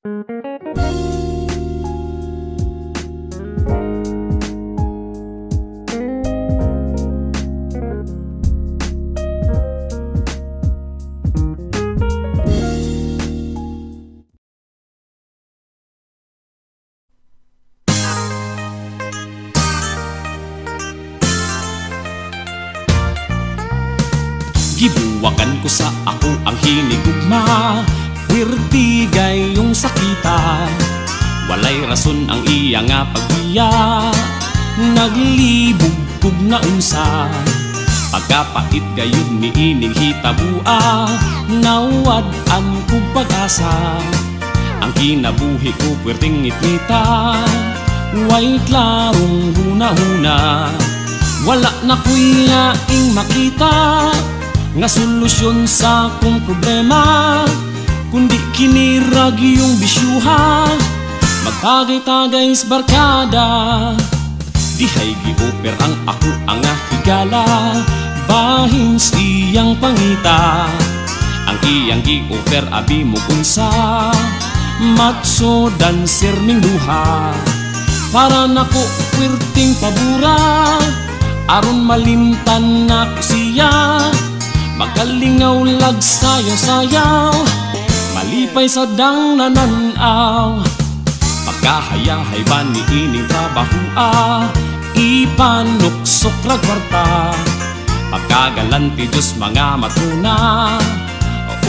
Gibuwakan ko sa ako ang hinigugma, puwerte gayong sakita. Walay rason ang iya nga pagbiya, naglibog na unsa. Pagkapait gayud ni ining hitabua, nawad-an ko pag-asa. Ang kinabuhi ko puwerteng itnita, way klarong huna-huna. Wala na ko'y laing makita nga solusyon sa akong problema, kundi kinirag yung bisyuha, magtagay-tagay sa barkada. Dihay gi-offer ang ako ang higala, bahin siyang pangita. Ang iyang gi-offer abi mo kunsa, matso dancer ning duha. Para nako puwerteng pabura, aron malimtan na ko siya. Magalingaw lag sayaw-sayaw, malipay sa dang nananaw. Pagkahayahay ba ni ining trabahua, ipanuksok ra kwarta. Pagkagalanti Diyos mga matuna,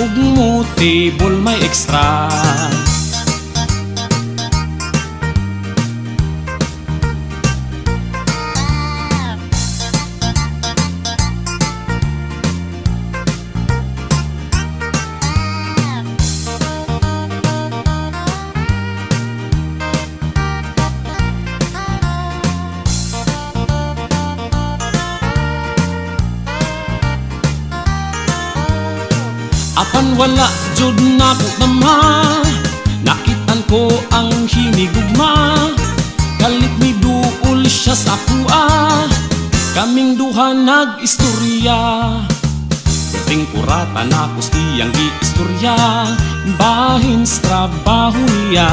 ug mo table may extra. Apan wala jud na ko nama, nakitan ko ang hinigugma. Kalit ni duol siya sa akua, kaming duha nag-istorya. Pwedeng kurata na ko siyang gi-istorya, bahin sa trabaho niya.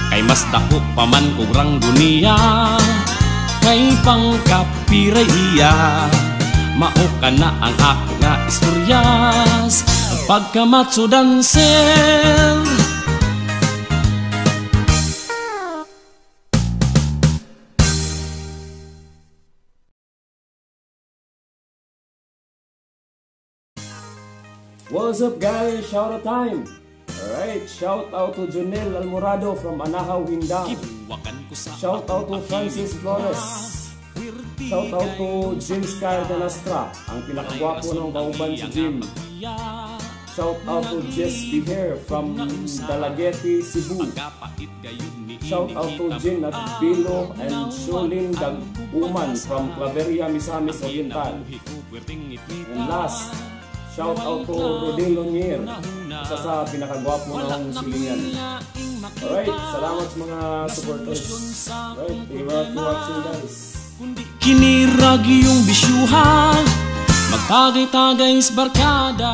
Kay mas dako pa man og ranggo niya, kay pangkapiray iya. Mao ka na ang ako nga istoryas, pagkamatso dancer. What's up guys? Shout out time! Alright, shout out to Jonel Almorado from Anahaw, Windang. Shout out to Francis Flores. Shout out to James Kyle Danastra, ang pinakagwapo ng kauban si Jim. Shout out to Jess Biher from Dalagete, Cebu. Shout out to Jin at Bilo and Sholin Daguman from Claveria, Misamis Oriental. And last, shout out to Rodin Lonier, isa sa pinakagwapo ng silingan. Alright, salamat sa mga supporters. Alright, thank you for watching guys. Kinirag yung bisyuha, magtagay-tagay sa barkada.